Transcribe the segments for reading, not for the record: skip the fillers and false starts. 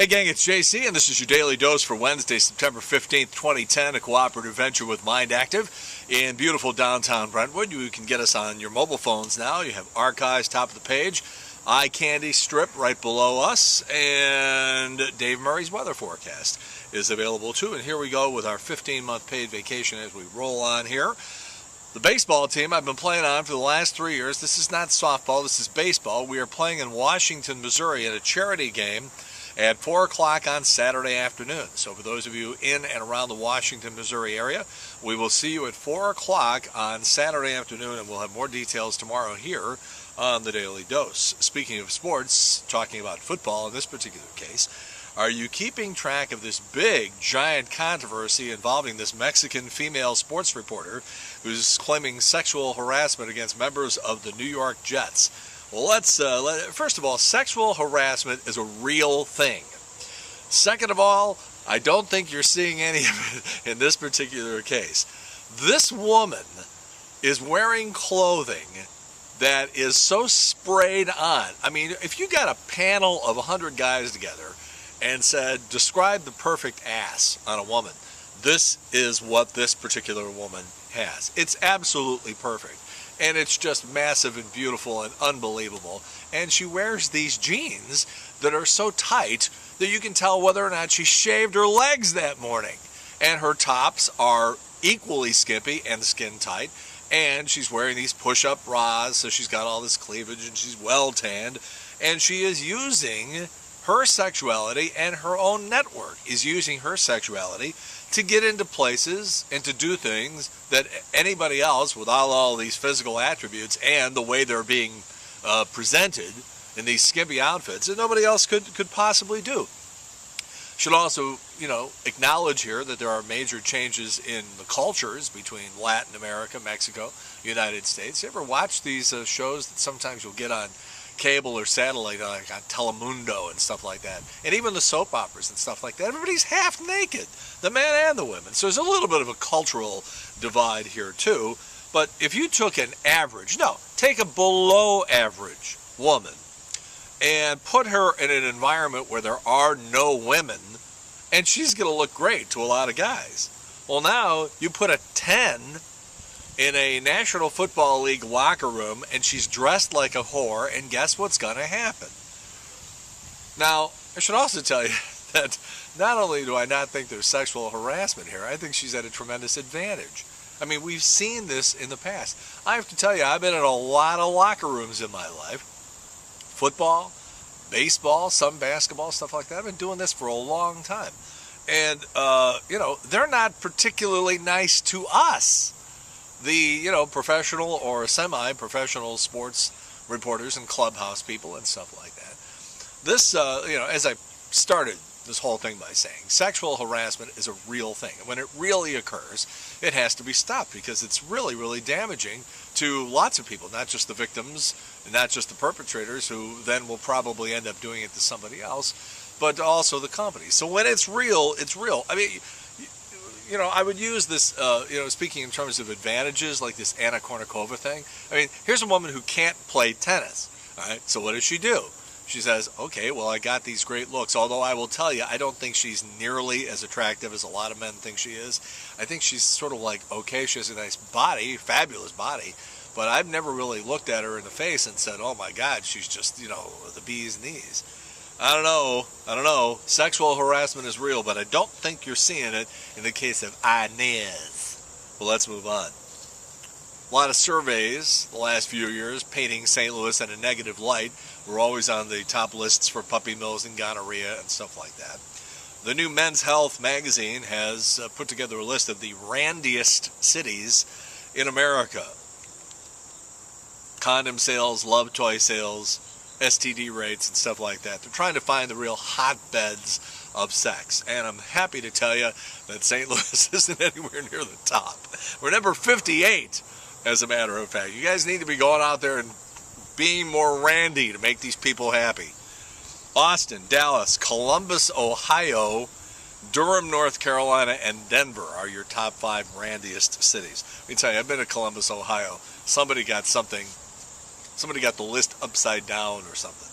Hey gang, it's JC, and this is your Daily Dose for Wednesday, September 15th, 2010, a cooperative venture with Mind Active in beautiful downtown Brentwood. You can get us on your mobile phones now. You have archives, top of the page, eye candy strip right below us, and Dave Murray's weather forecast is available too. And here we go with our 15-month paid vacation as we roll on here. The baseball team I've been playing on for the last 3 years, this is not softball, this is baseball. We are playing in Washington, Missouri at a charity game at 4 o'clock on Saturday afternoon. So for those of you in and around the Washington, Missouri area, we will see you at 4 o'clock on Saturday afternoon, and we'll have more details tomorrow here on the Daily Dose. Speaking of sports, talking about football in this particular case, are you keeping track of this big, giant controversy involving this Mexican female sports reporter who's claiming sexual harassment against members of the New York Jets? Well, first of all, sexual harassment is a real thing. Second of all, I don't think you're seeing any of it in this particular case. This woman is wearing clothing that is so sprayed on. I mean, if you got a panel of 100 guys together and said, describe the perfect ass on a woman, this is what this particular woman has. It's absolutely perfect. And it's just massive and beautiful and unbelievable. And she wears these jeans that are so tight that you can tell whether or not she shaved her legs that morning. And her tops are equally skimpy and skin tight. And she's wearing these push-up bras, so she's got all this cleavage and she's well tanned. And she is using her sexuality, and her own network is using her sexuality to get into places and to do things that anybody else without all these physical attributes and the way they're being presented in these skimpy outfits that nobody else could possibly do. Should also, acknowledge here that there are major changes in the cultures between Latin America, Mexico, United States. You ever watch these shows that sometimes you'll get on cable or satellite, like on Telemundo and stuff like that, and even the soap operas and stuff like that? Everybody's half naked, the men and the women. So there's a little bit of a cultural divide here too. But if you took take a below average woman and put her in an environment where there are no women, and she's going to look great to a lot of guys. Well, now you put a 10 in a National Football League locker room, and she's dressed like a whore, and guess what's going to happen? Now, I should also tell you that not only do I not think there's sexual harassment here, I think she's at a tremendous advantage. I mean, we've seen this in the past. I have to tell you, I've been in a lot of locker rooms in my life. Football, baseball, some basketball, stuff like that. I've been doing this for a long time. And, they're not particularly nice to us. The, professional or semi-professional sports reporters and clubhouse people and stuff like that. This, as I started this whole thing by saying, sexual harassment is a real thing. And when it really occurs, it has to be stopped because it's really, really damaging to lots of people, not just the victims, and not just the perpetrators who then will probably end up doing it to somebody else, but also the company. So when it's real, it's real. I mean, I would use this, speaking in terms of advantages, like this Anna Kournikova thing. I mean, here's a woman who can't play tennis, all right? So what does she do? She says, okay, well, I got these great looks, although I will tell you, I don't think she's nearly as attractive as a lot of men think she is. I think she's sort of like, okay, she has a nice body, fabulous body, but I've never really looked at her in the face and said, oh my God, she's just, the bee's knees. I don't know. Sexual harassment is real, but I don't think you're seeing it in the case of Inez. Well, let's move on. A lot of surveys the last few years painting St. Louis in a negative light. We're always on the top lists for puppy mills and gonorrhea and stuff like that. The new Men's Health magazine has put together a list of the randiest cities in America. Condom sales, love toy sales, STD rates and stuff like that. They're trying to find the real hotbeds of sex. And I'm happy to tell you that St. Louis isn't anywhere near the top. We're number 58, as a matter of fact. You guys need to be going out there and being more randy to make these people happy. Austin, Dallas, Columbus, Ohio, Durham, North Carolina, and Denver are your top 5 randiest cities. Let me tell you, I've been to Columbus, Ohio. Somebody got the list upside down or something.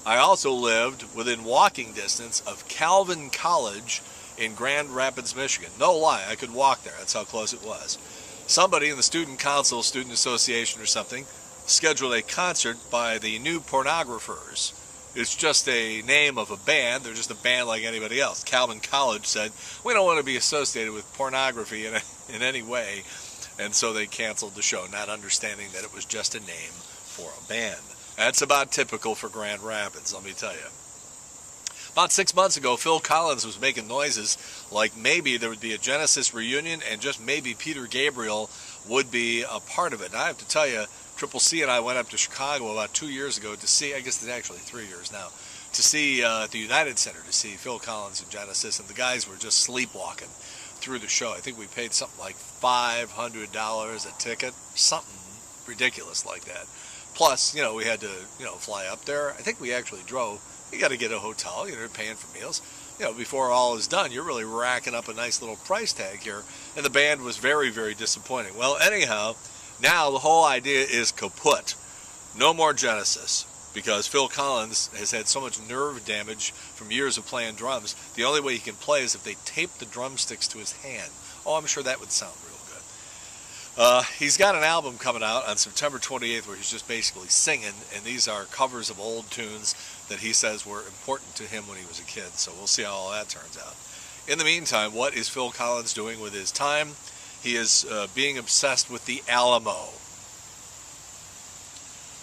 I also lived within walking distance of Calvin College in Grand Rapids, Michigan. No lie, I could walk there. That's how close it was. Somebody in the student council, student association or something, scheduled a concert by the New Pornographers. It's just a name of a band. They're just a band like anybody else. Calvin College said, we don't want to be associated with pornography in any way. And so they canceled the show, not understanding that it was just a name for a band. That's about typical for Grand Rapids, let me tell you. About 6 months ago, Phil Collins was making noises like maybe there would be a Genesis reunion and just maybe Peter Gabriel would be a part of it. And I have to tell you, Triple C and I went up to Chicago about 2 years ago to see, I guess it's actually 3 years now, to see at the United Center to see Phil Collins and Genesis, and the guys were just sleepwalking through the show. I think we paid something like $500 a ticket, something ridiculous like that. Plus, we had to, fly up there. I think we actually drove. You got to get a hotel, you're paying for meals. Before all is done, you're really racking up a nice little price tag here. And the band was very, very disappointing. Well, anyhow, now the whole idea is kaput. No more Genesis, because Phil Collins has had so much nerve damage from years of playing drums. The only way he can play is if they tape the drumsticks to his hand. Oh, I'm sure that would sound real good. He's got an album coming out on September 28th where he's just basically singing, and these are covers of old tunes that he says were important to him when he was a kid. So we'll see how all that turns out. In the meantime, what is Phil Collins doing with his time? He is being obsessed with the Alamo.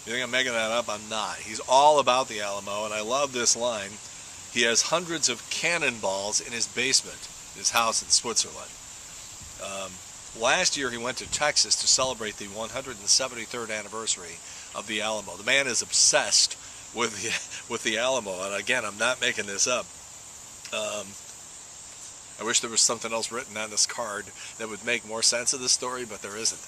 You think I'm making that up? I'm not. He's all about the Alamo, and I love this line. He has hundreds of cannonballs in his basement, his house in Switzerland. Last year he went to Texas to celebrate the 173rd anniversary of the Alamo. The man is obsessed with the Alamo, and again, I'm not making this up. I wish there was something else written on this card that would make more sense of this story, but there isn't.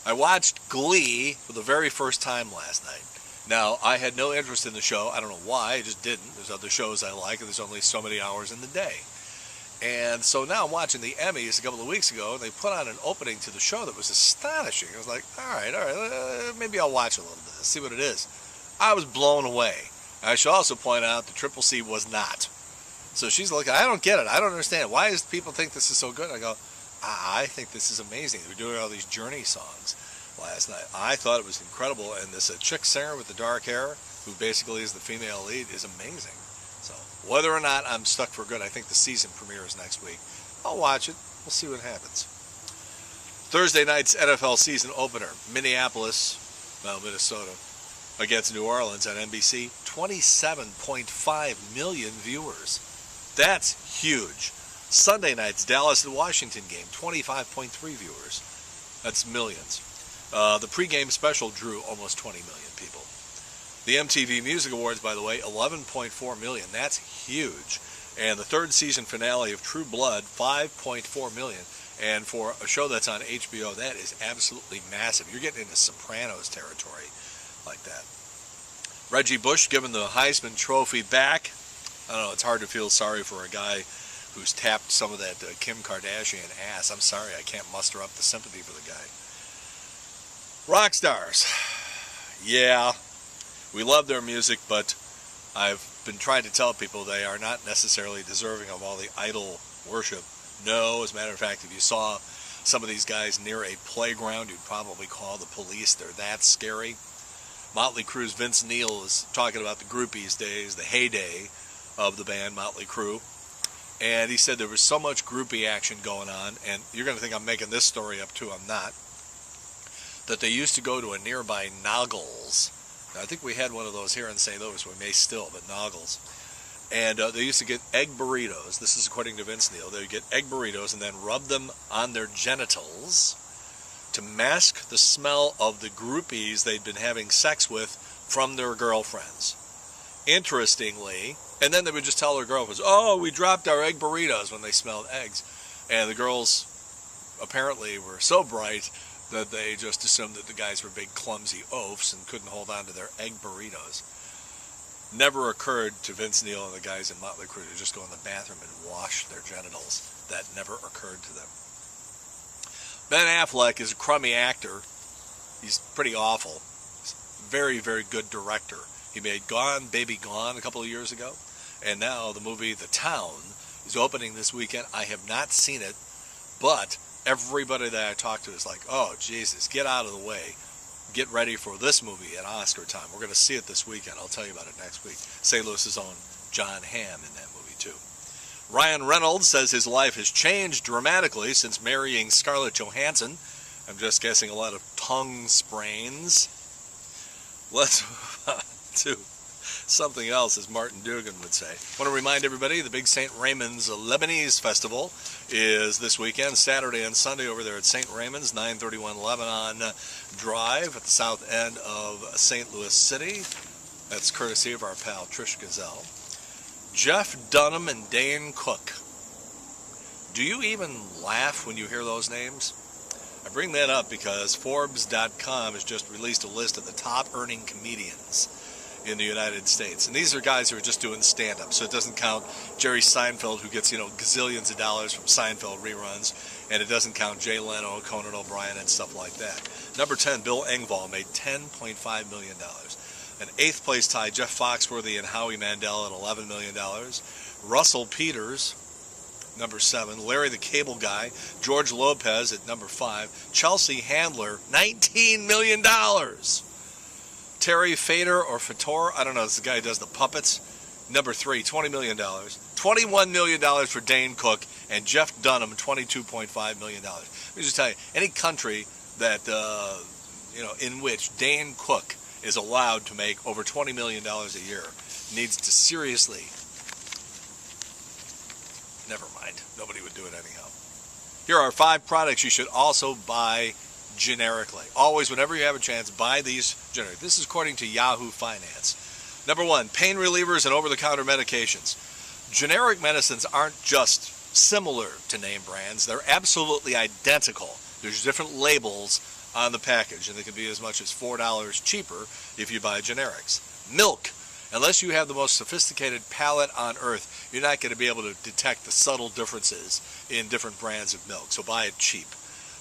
I watched Glee for the very first time last night. Now, I had no interest in the show. I don't know why. I just didn't. There's other shows I like, and there's only so many hours in the day. And so now I'm watching the Emmys a couple of weeks ago, and they put on an opening to the show that was astonishing. I was like, all right, maybe I'll watch a little bit, see what it is. I was blown away. I should also point out that Triple C was not. So she's like, I don't get it. I don't understand. Why does people think this is so good? I go, I think this is amazing. They were doing all these Journey songs last night. I thought it was incredible. And this chick singer with the dark hair, who basically is the female lead, is amazing. So whether or not I'm stuck for good, I think the season premiere is next week. I'll watch it. We'll see what happens. Thursday night's NFL season opener, Minneapolis, Minnesota, against New Orleans on NBC. 27.5 million viewers. That's huge. Sunday night's Dallas and Washington game, 25.3 viewers. That's millions. The pregame special drew almost 20 million people. The MTV Music Awards, by the way, 11.4 million. That's huge. And the third season finale of True Blood, 5.4 million. And for a show that's on HBO, that is absolutely massive. You're getting into Sopranos territory like that. Reggie Bush giving the Heisman Trophy back. I don't know, it's hard to feel sorry for a guy who's tapped some of that Kim Kardashian ass. I'm sorry, I can't muster up the sympathy for the guy. Rock stars. Yeah, we love their music, but I've been trying to tell people they are not necessarily deserving of all the idol worship. No, as a matter of fact, if you saw some of these guys near a playground, you'd probably call the police. They're that scary. Motley Crue's Vince Neil is talking about the groupies days, the heyday of the band Motley Crue. And he said there was so much groupie action going on, and you're going to think I'm making this story up too, I'm not, that they used to go to a nearby Noggles. Now, I think we had one of those here in St. Louis, we may still, but Noggles. And they used to get egg burritos. This is according to Vince Neil. They would get egg burritos and then rub them on their genitals to mask the smell of the groupies they'd been having sex with from their girlfriends. Interestingly, and then they would just tell their girlfriends, oh, we dropped our egg burritos when they smelled eggs. And the girls apparently were so bright that they just assumed that the guys were big clumsy oafs and couldn't hold on to their egg burritos. Never occurred to Vince Neil and the guys in Motley Crue to just go in the bathroom and wash their genitals. That never occurred to them. Ben Affleck is a crummy actor. He's pretty awful. He's a very, very good director. He made Gone, Baby Gone a couple of years ago. And now the movie The Town is opening this weekend. I have not seen it, but everybody that I talk to is like, oh, Jesus, get out of the way. Get ready for this movie at Oscar time. We're going to see it this weekend. I'll tell you about it next week. St. Louis's own John Hamm in that movie, too. Ryan Reynolds says his life has changed dramatically since marrying Scarlett Johansson. I'm just guessing a lot of tongue sprains. Let's move on to something else, as Martin Dugan would say. I want to remind everybody the big St. Raymond's Lebanese Festival is this weekend, Saturday and Sunday over there at St. Raymond's, 931 Lebanon Drive at the south end of St. Louis City. That's courtesy of our pal Trish Gazelle. Jeff Dunham and Dane Cook. Do you even laugh when you hear those names? I bring that up because Forbes.com has just released a list of the top earning comedians in the United States. And these are guys who are just doing stand-up, so it doesn't count Jerry Seinfeld, who gets, gazillions of dollars from Seinfeld reruns, and it doesn't count Jay Leno, Conan O'Brien, and stuff like that. Number 10, Bill Engvall, made $10.5 million. An 8th place tie, Jeff Foxworthy and Howie Mandel at $11 million. Russell Peters, number 7. Larry the Cable Guy, George Lopez at number 5. Chelsea Handler, $19 million. Terry Fator or Fator, I don't know, this is the guy who does the puppets. Number 3, $20 million. $21 million for Dane Cook, and Jeff Dunham, $22.5 million. Let me just tell you, any country that, in which Dane Cook is allowed to make over $20 million a year needs to seriously, never mind, nobody would do it anyhow. Here are 5 products you should also buy generically. Always, whenever you have a chance, buy these generically. This is according to Yahoo Finance. Number 1, pain relievers and over-the-counter medications. Generic medicines aren't just similar to name brands. They're absolutely identical. There's different labels on the package, and they can be as much as $4 cheaper if you buy generics. Milk. Unless you have the most sophisticated palate on earth, you're not going to be able to detect the subtle differences in different brands of milk, so buy it cheap.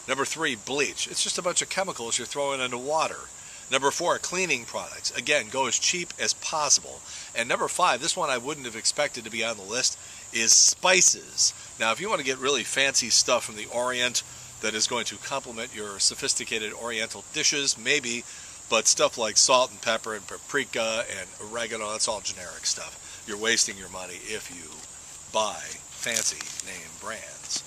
Number 3, bleach. It's just a bunch of chemicals you're throwing into water. Number 4, cleaning products. Again, go as cheap as possible. And number 5, this one I wouldn't have expected to be on the list, is spices. Now, if you want to get really fancy stuff from the Orient that is going to complement your sophisticated Oriental dishes, maybe, but stuff like salt and pepper and paprika and oregano, that's all generic stuff. You're wasting your money if you buy fancy name brands.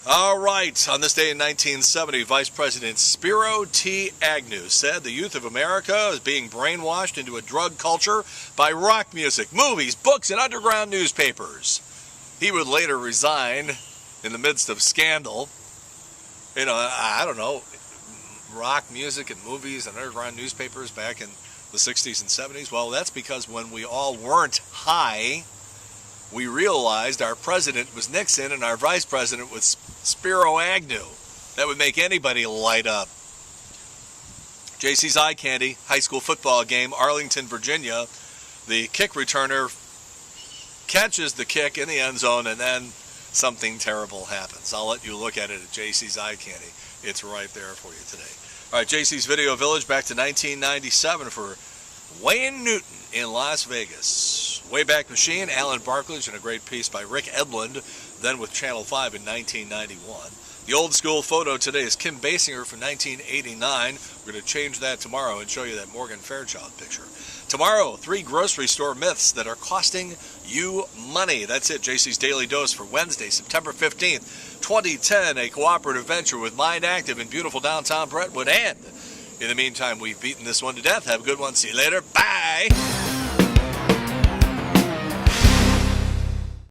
All right, on this day in 1970, Vice President Spiro T. Agnew said the youth of America is being brainwashed into a drug culture by rock music, movies, books, and underground newspapers. He would later resign in the midst of scandal. I don't know, rock music and movies and underground newspapers back in the 60s and 70s. Well, that's because when we all weren't high, we realized our president was Nixon and our vice president was Spiro Agnew. That would make anybody light up. JC's Eye Candy, high school football game, Arlington, Virginia. The kick returner catches the kick in the end zone, and then something terrible happens. I'll let you look at it at JC's Eye Candy. It's right there for you today. All right, JC's Video Village back to 1997 for Wayne Newton in Las Vegas. Wayback Machine, Alan Barklage, and a great piece by Rick Edlund, then with Channel 5 in 1991. The old school photo today is Kim Basinger from 1989. We're going to change that tomorrow and show you that Morgan Fairchild picture. Tomorrow, 3 grocery store myths that are costing you money. That's it, JC's Daily Dose for Wednesday, September 15th, 2010, a cooperative venture with Mind Active in beautiful downtown Brentwood. And in the meantime, we've beaten this one to death. Have a good one. See you later. Bye.